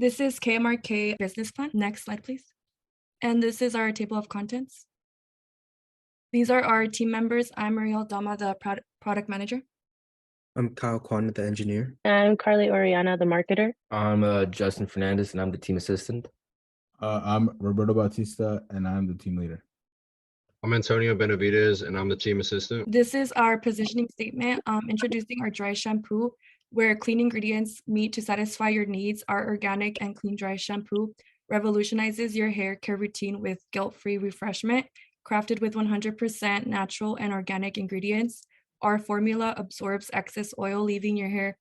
This is KMRK business plan. Next slide, please. And this is our table of contents. These are our team members. I'm Mariel Dama, the product manager. I'm Kyle Kwan, the engineer. I'm Carly Oriana, the marketer. I'm Justin Fernandez, and I'm the team assistant. I'm Roberto Bautista, and I'm the team leader. I'm Antonio Benavides, and I'm the team assistant. This is our positioning statement, introducing our dry shampoo, where clean ingredients meet to satisfy your needs. Our organic and clean dry shampoo revolutionizes your hair care routine with guilt-free refreshment, crafted with 100% natural and organic ingredients. Our formula absorbs excess oil, leaving your hair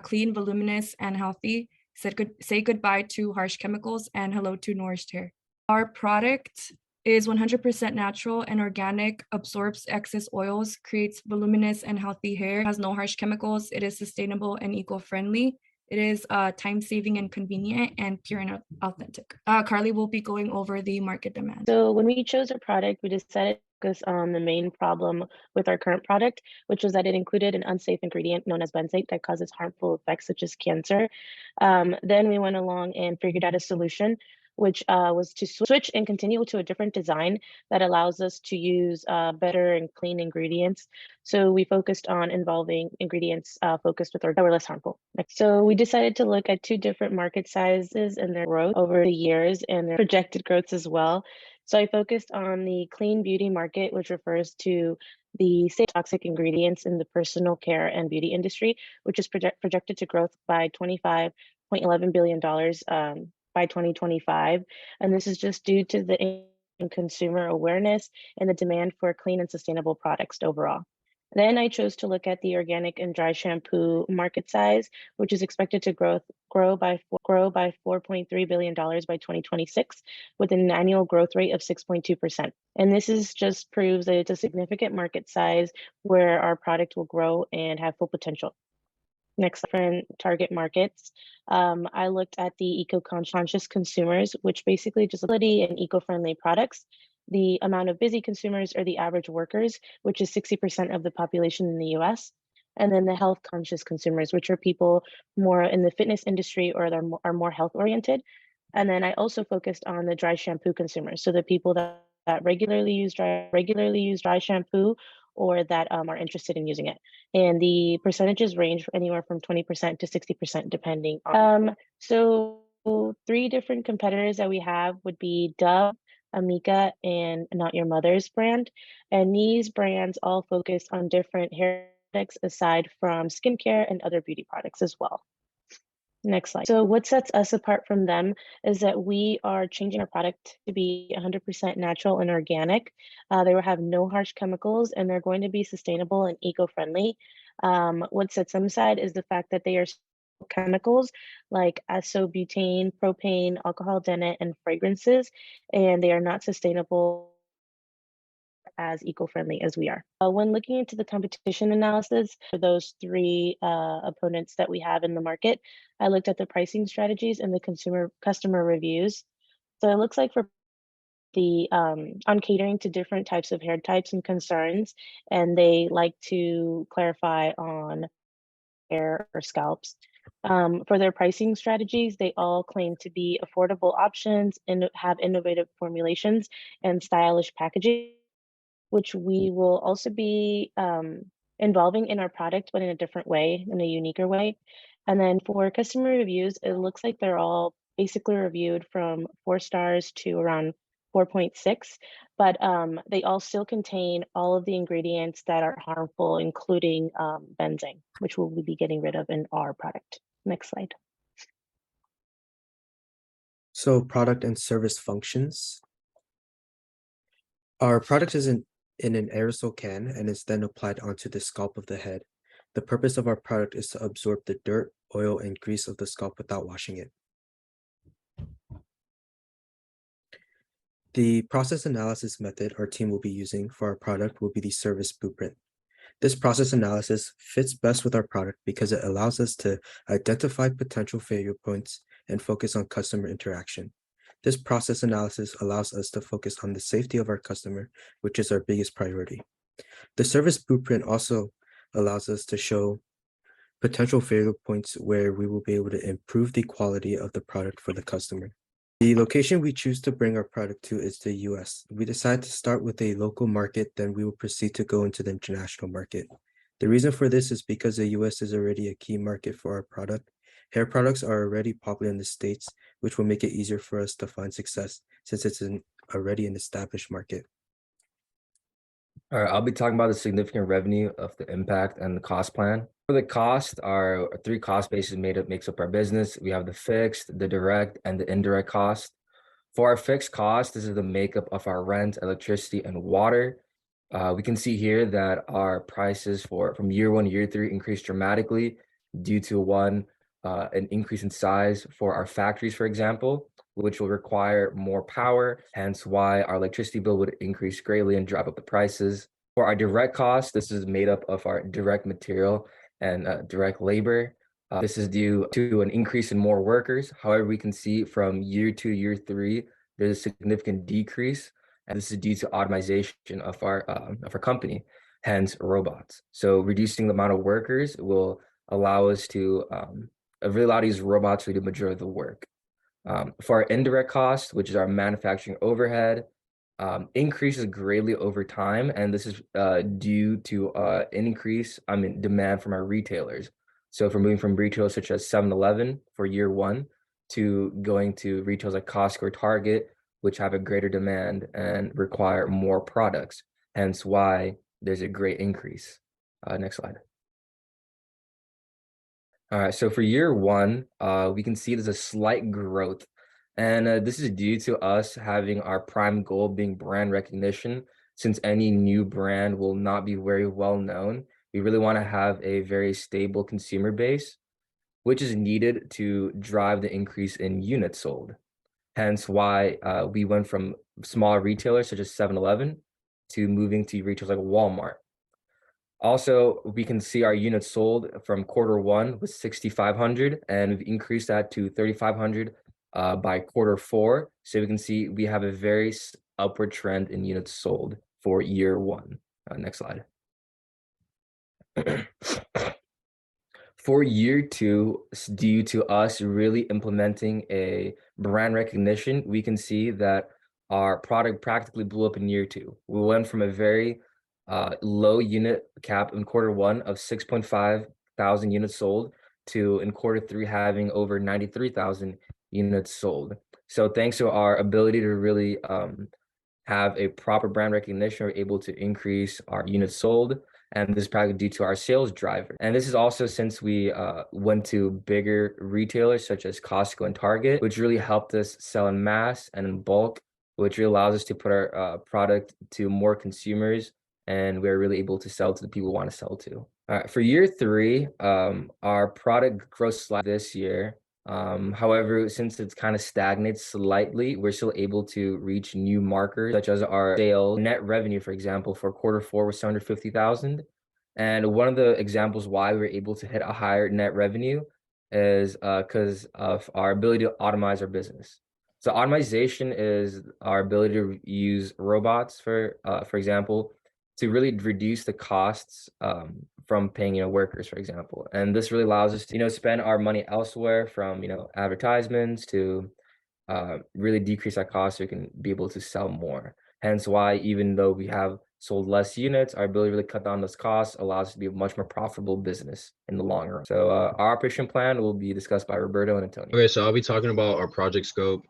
clean, voluminous, and healthy. Say goodbye to harsh chemicals and hello to nourished hair. Our product is 100% natural and organic, absorbs excess oils, creates voluminous and healthy hair, has no harsh chemicals. It is sustainable and eco-friendly. It is time-saving and convenient, and pure and authentic. Carly will be going over the market demand. So when we chose a product, we decided to focus on the main problem with our current product, which was that it included an unsafe ingredient known as benzate that causes harmful effects such as cancer. Then we went along and figured out a solution, which was to switch and continue to a different design that allows us to use better and clean ingredients. So we focused on involving ingredients focused with that were less harmful. So we decided to look at two different market sizes and their growth over the years and their projected growths as well. So I focused on the clean beauty market, which refers to the safe toxic ingredients in the personal care and beauty industry, which is projected to grow by $25.11 billion by 2025. And this is just due to the consumer awareness and the demand for clean and sustainable products overall. Then I chose to look at the organic and dry shampoo market size, which is expected to grow by $4.3 billion by 2026, with an annual growth rate of 6.2%. And this just proves that it's a significant market size where our product will grow and have full potential. Next, different target markets. I looked at the eco-conscious consumers, which basically just ability and eco-friendly products. The amount of busy consumers or the average workers, which is 60% of the population in the US. And then the health conscious consumers, which are people more in the fitness industry or are more health oriented. And then I also focused on the dry shampoo consumers. So the people that regularly use dry shampoo or that are interested in using it. And the percentages range anywhere from 20% to 60% depending on. So 3 different competitors that we have would be Dove, Amika, and Not Your Mother's brand. And these brands all focus on different hair products aside from skincare and other beauty products as well. Next slide. So what sets us apart from them is that we are changing our product to be 100% natural and organic. They will have no harsh chemicals, and they're going to be sustainable and eco-friendly. What sets them aside is the fact that they are chemicals like isobutane, propane, alcohol denate, and fragrances, and they are not sustainable as eco-friendly as we are. When looking into the competition analysis for those 3 opponents that we have in the market, I looked at the pricing strategies and the customer reviews. So it looks like for the on catering to different types of hair types and concerns, and they like to clarify on hair or scalps. For their pricing strategies, they all claim to be affordable options and have innovative formulations and stylish packaging, which we will also be involving in our product, but in a different way, in a uniquer way. And then for customer reviews, it looks like they're all basically reviewed from 4 stars to around 4.6, but they all still contain all of the ingredients that are harmful, including benzene, which we'll be getting rid of in our product. Next slide. So product and service functions. Our product is in an aerosol can and is then applied onto the scalp of the head. The purpose of our product is to absorb the dirt, oil, and grease of the scalp without washing it. The process analysis method our team will be using for our product will be the service blueprint. This process analysis fits best with our product because it allows us to identify potential failure points and focus on customer interaction. This process analysis allows us to focus on the safety of our customer, which is our biggest priority. The service blueprint also allows us to show potential failure points where we will be able to improve the quality of the product for the customer. The location we choose to bring our product to is the US. We decide to start with a local market, then we will proceed to go into the international market. The reason for this is because the US is already a key market for our product. Hair products are already popular in the States, which will make it easier for us to find success since it's already an established market. All right, I'll be talking about the significant revenue of the impact and the cost plan. For the cost, our three cost bases makes up our business. We have the fixed, the direct, and the indirect cost. For our fixed cost, this is the makeup of our rent, electricity, and water. We can see here that our prices from year 1 to year 3 increased dramatically due to an increase in size for our factories, for example, which will require more power, hence why our electricity bill would increase greatly and drive up the prices. For our direct costs, this is made up of our direct material and direct labor. This is due to an increase in more workers. However, we can see from year 2 to year 3, there's a significant decrease, and this is due to automation of our company, hence robots. So reducing the amount of workers will allow us to really allow these robots to do the majority of the work. For our indirect costs, which is our manufacturing overhead, increases greatly over time, and this is due to an increase demand from our retailers. So if we're moving from retailers such as 7-Eleven for year 1 to going to retailers like Costco or Target, which have a greater demand and require more products, hence why there's a great increase. Next slide. All right, so for year 1, we can see there's a slight growth. And this is due to us having our prime goal being brand recognition. Since any new brand will not be very well known, we really want to have a very stable consumer base, which is needed to drive the increase in units sold. Hence why we went from smaller retailers such as 7-Eleven to moving to retailers like Walmart. Also, we can see our units sold from Q1 was 6,500, and we've increased that to 3,500 by Q4. So we can see we have a very upward trend in units sold for year 1. Next slide. For year 2, due to us really implementing a brand recognition, we can see that our product practically blew up in year 2. We went from a very low unit cap in Q1 of 6.5 thousand units sold to in Q3 having over 93,000 units sold. So thanks to our ability to really have a proper brand recognition, we're able to increase our units sold, and this is probably due to our sales driver. And this is also since we went to bigger retailers such as Costco and Target, which really helped us sell in mass and in bulk, which really allows us to put our product to more consumers, and we're really able to sell to the people we want to sell to. All right, for year 3, our product growth slightly this year. However, since it's kind of stagnated slightly, we're still able to reach new markers such as our sale net revenue, for example, for Q4 was 750,000. And one of the examples why we're able to hit a higher net revenue is because of our ability to automate our business. So automation is our ability to use robots, for example, to really reduce the costs from paying workers, for example. And this really allows us to spend our money elsewhere, from advertisements to really decrease our costs so we can be able to sell more. Hence why, even though we have sold less units, our ability to really cut down those costs allows us to be a much more profitable business in the long run. So our operation plan will be discussed by Roberto and Antonio. Okay, so I'll be talking about our project scope.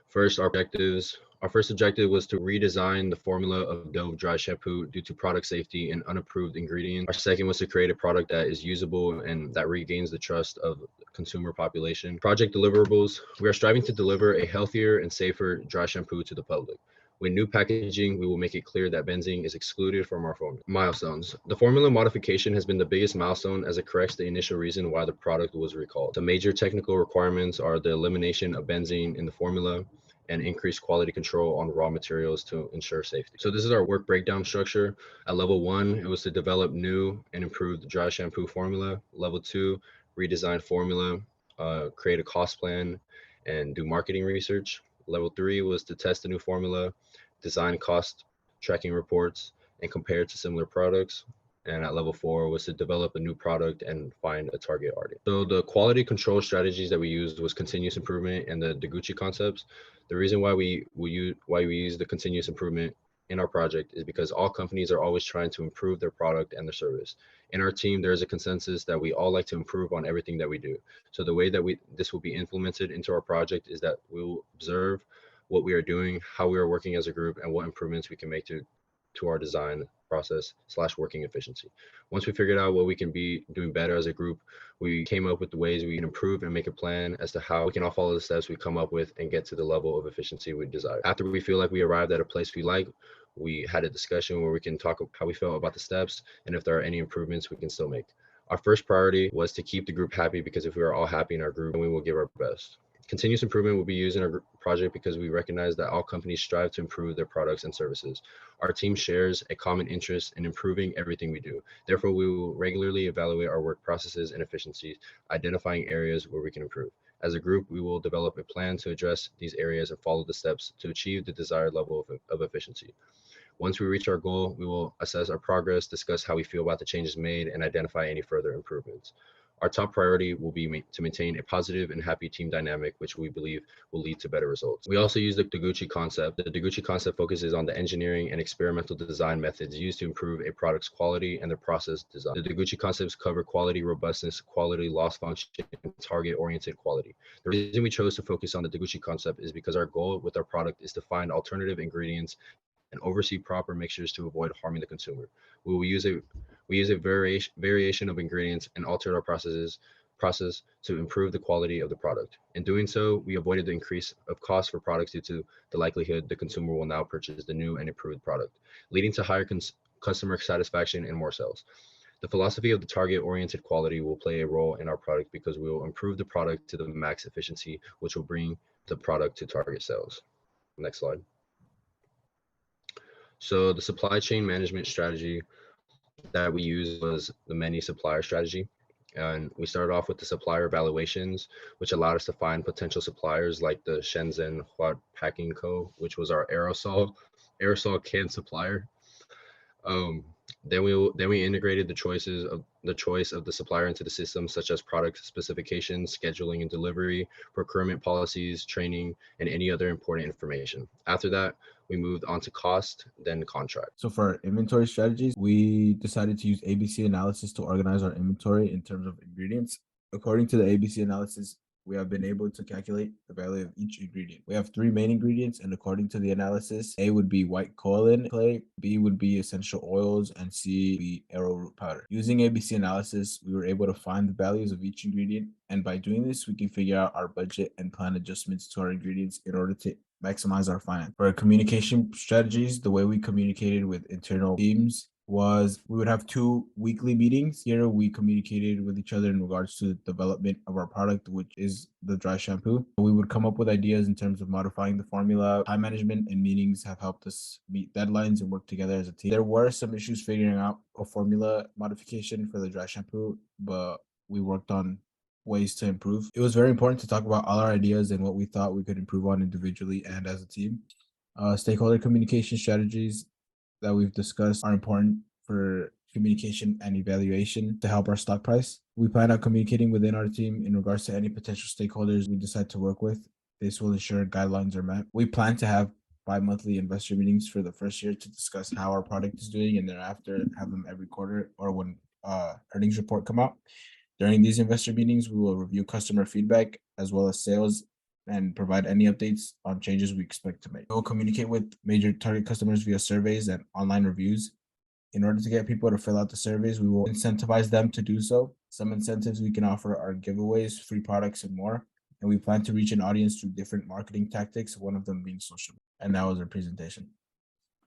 First, our objectives. Our first objective was to redesign the formula of Dove dry shampoo due to product safety and unapproved ingredients. Our second was to create a product that is usable and that regains the trust of the consumer population. Project deliverables. We are striving to deliver a healthier and safer dry shampoo to the public. With new packaging, we will make it clear that benzene is excluded from our formula. Milestones. The formula modification has been the biggest milestone as it corrects the initial reason why the product was recalled. The major technical requirements are the elimination of benzene in the formula and increased quality control on raw materials to ensure safety. So this is our work breakdown structure. At level 1, it was to develop new and improved dry shampoo formula. Level 2, redesign formula, create a cost plan, and do marketing research. Level 3 was to test the new formula, design cost tracking reports, and compare it to similar products. And at level 4 was to develop a new product and find a target audience. So the quality control strategies that we used was continuous improvement and the Deguchi concepts. The reason why we use the continuous improvement in our project is because all companies are always trying to improve their product and their service. In our team, there is a consensus that we all like to improve on everything that we do. So the way that this will be implemented into our project is that we will observe what we are doing, how we are working as a group, and what improvements we can make to our design process / working efficiency. Once we figured out what we can be doing better as a group, we came up with the ways we can improve and make a plan as to how we can all follow the steps we come up with and get to the level of efficiency we desire. After we feel like we arrived at a place we like, we had a discussion where we can talk how we felt about the steps and if there are any improvements we can still make. Our first priority was to keep the group happy, because if we are all happy in our group, then we will give our best. Continuous improvement will be used in our project because we recognize that all companies strive to improve their products and services. Our team shares a common interest in improving everything we do. Therefore, we will regularly evaluate our work processes and efficiencies, identifying areas where we can improve. As a group, we will develop a plan to address these areas and follow the steps to achieve the desired level of efficiency. Once we reach our goal, we will assess our progress, discuss how we feel about the changes made, and identify any further improvements. Our top priority will be to maintain a positive and happy team dynamic, which we believe will lead to better results. We also use the Deguchi concept. The Deguchi concept focuses on the engineering and experimental design methods used to improve a product's quality and the process design. The Deguchi concepts cover quality, robustness, quality, loss function, and target-oriented quality. The reason we chose to focus on the Deguchi concept is because our goal with our product is to find alternative ingredients and oversee proper mixtures to avoid harming the consumer. We use a variation of ingredients and altered our process to improve the quality of the product. In doing so, we avoided the increase of cost for products due to the likelihood the consumer will now purchase the new and improved product, leading to higher customer satisfaction and more sales. The philosophy of the target-oriented quality will play a role in our product because we will improve the product to the max efficiency, which will bring the product to target sales. Next slide. So the supply chain management strategy that we used was the many supplier strategy. And we started off with the supplier evaluations, which allowed us to find potential suppliers like the Shenzhen Huat Packing Co., which was our aerosol can supplier. Then we integrated the choice of the supplier into the system, such as product specifications, scheduling and delivery, procurement policies, training, and any other important information. After that, we moved on to cost, then contract. So for our inventory strategies, we decided to use ABC analysis to organize our inventory in terms of ingredients. According to the ABC analysis, we have been able to calculate the value of each ingredient. We have 3 main ingredients, and according to the analysis, A would be white kaolin clay, B would be essential oils, and C would be arrowroot powder. Using ABC analysis, we were able to find the values of each ingredient, and by doing this, we can figure out our budget and plan adjustments to our ingredients in order to maximize our finance. For our communication strategies, the way we communicated with internal teams was we would have 2 weekly meetings. Here we communicated with each other in regards to the development of our product, which is the dry shampoo. We would come up with ideas in terms of modifying the formula. Time management and meetings have helped us meet deadlines and work together as a team. There were some issues figuring out a formula modification for the dry shampoo, but we worked on ways to improve. It was very important to talk about all our ideas and what we thought we could improve on individually and as a team. Stakeholder communication strategies that we've discussed are important for communication and evaluation to help our stock price. We plan on communicating within our team in regards to any potential stakeholders we decide to work with. This will ensure guidelines are met. We plan to have bi-monthly investor meetings for the first year to discuss how our product is doing, and thereafter have them every quarter or when earnings report come out. During these investor meetings, we will review customer feedback as well as sales and provide any updates on changes we expect to make. We will communicate with major target customers via surveys and online reviews. In order to get people to fill out the surveys, we will incentivize them to do so. Some incentives we can offer are giveaways, free products, and more. And we plan to reach an audience through different marketing tactics, one of them being social. And that was our presentation.